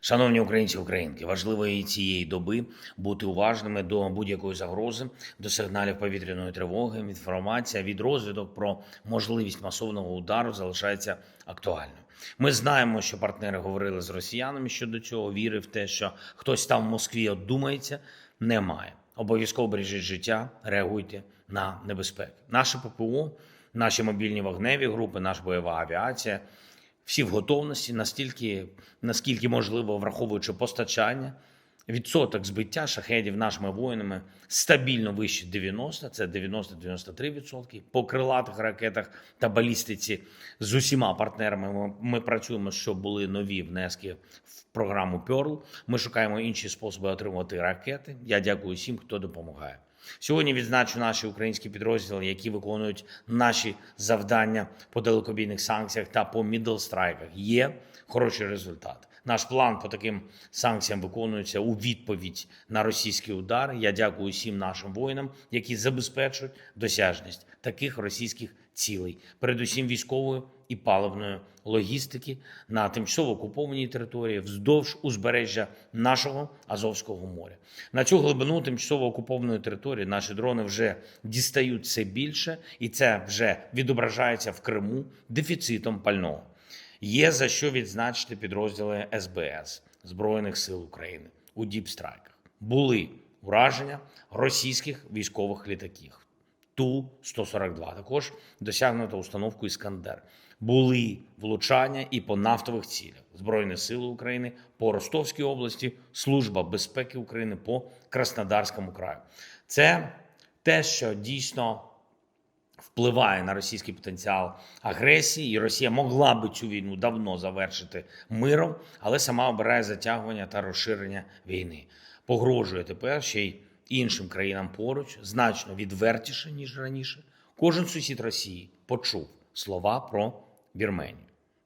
Шановні українці, українки, важливо і цієї доби бути уважними до будь-якої загрози, до сигналів повітряної тривоги. Інформація від розвідок про можливість масованого удару залишається актуальною. Ми знаємо, що партнери говорили з росіянами щодо цього. Віри в те, що хтось там в Москві одумається, немає. Обов'язково бережіть життя, реагуйте на небезпеки. Наше ППО, наші мобільні вогневі групи, наша бойова авіація – всі в готовності, наскільки можливо, враховуючи постачання. Відсоток збиття шахедів нашими воїнами стабільно вище 90, це 90-93%. По крилатих ракетах та балістиці з усіма партнерами ми працюємо, щоб були нові внески в програму Pearl. Ми шукаємо інші способи отримувати ракети. Я дякую всім, хто допомагає. Сьогодні відзначу наші українські підрозділи, які виконують наші завдання по далекобійних санкціях та по мідл-страйках. Є хороший результат. Наш план по таким санкціям виконується у відповідь на російський удар. Я дякую всім нашим воїнам, які забезпечують досяжність таких російських цілей, передусім військової і паливної логістики на тимчасово окупованій території вздовж узбережжя нашого Азовського моря. На цю глибину тимчасово окупованої території наші дрони вже дістають все більше, і це вже відображається в Криму дефіцитом пального. Є за що відзначити підрозділи СБС Збройних сил України у діпстрайках. Були ураження російських військових літаків Ту-142. Також досягнуто установку «Іскандер». Були влучання і по нафтових цілях. Збройні сили України по Ростовській області, Служба безпеки України по Краснодарському краю. Це те, що дійсно впливає на російський потенціал агресії, і Росія могла би цю війну давно завершити миром, але сама обирає затягування та розширення війни. Погрожує тепер ще й іншим країнам поруч, значно відвертіше, ніж раніше. Кожен сусід Росії почув слова про Вірменію,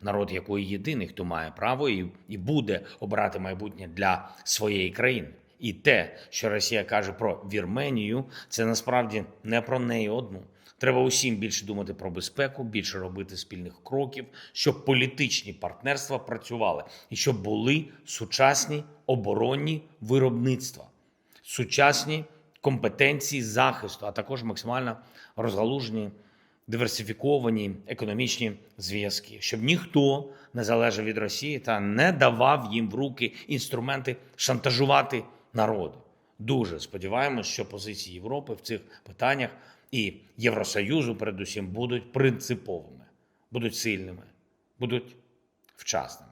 народ якої єдиний, хто має право і буде обирати майбутнє для своєї країни. І те, що Росія каже про Вірменію, це насправді не про неї одну. Треба усім більше думати про безпеку, більше робити спільних кроків, щоб політичні партнерства працювали і щоб були сучасні оборонні виробництва, сучасні компетенції захисту, а також максимально розгалужені, диверсифіковані економічні зв'язки, щоб ніхто не залежав від Росії та не давав їм в руки інструменти шантажувати народи. Дуже сподіваємось, що позиції Європи в цих питаннях і Євросоюзу, передусім, будуть принциповими, будуть сильними, будуть вчасними.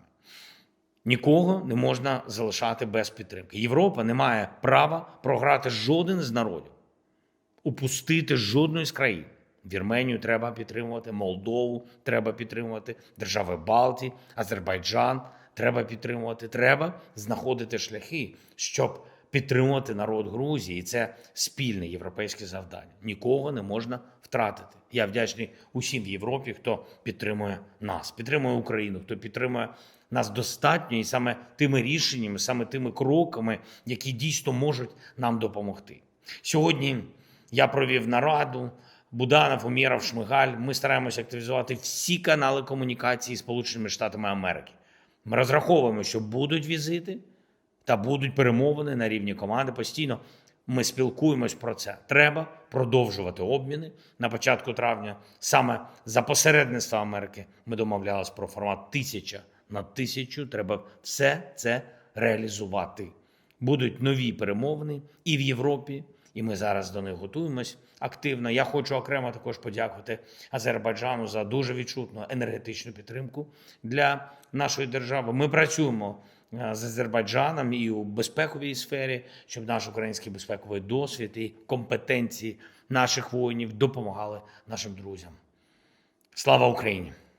Нікого не можна залишати без підтримки. Європа не має права програти жоден з народів, упустити жодної з країн. Вірменію треба підтримувати, Молдову треба підтримувати, держави Балтії, Азербайджан треба підтримувати. Треба знаходити шляхи, щоб підтримувати народ Грузії. І це спільне європейське завдання. Нікого не можна втратити. Я вдячний усім в Європі, хто підтримує нас, підтримує Україну, хто підтримує нас достатньо і саме тими рішеннями, саме тими кроками, які дійсно можуть нам допомогти. Сьогодні я провів нараду, Буданов, Умєров, Шмигаль. Ми стараємося активізувати всі канали комунікації з Сполученими Штатами Америки. Ми розраховуємо, що будуть візити та будуть перемовини на рівні команди. Постійно ми спілкуємось про це. Треба продовжувати обміни. На початку травня саме за посередництва Америки ми домовлялись про формат 1000 на 1000. Треба все це реалізувати. Будуть нові перемовини і в Європі, і ми зараз до них готуємось активно. Я хочу окремо також подякувати Азербайджану за дуже відчутну енергетичну підтримку для нашої держави. Ми працюємо з Азербайджаном і у безпековій сфері, щоб наш український безпековий досвід і компетенції наших воїнів допомагали нашим друзям. Слава Україні!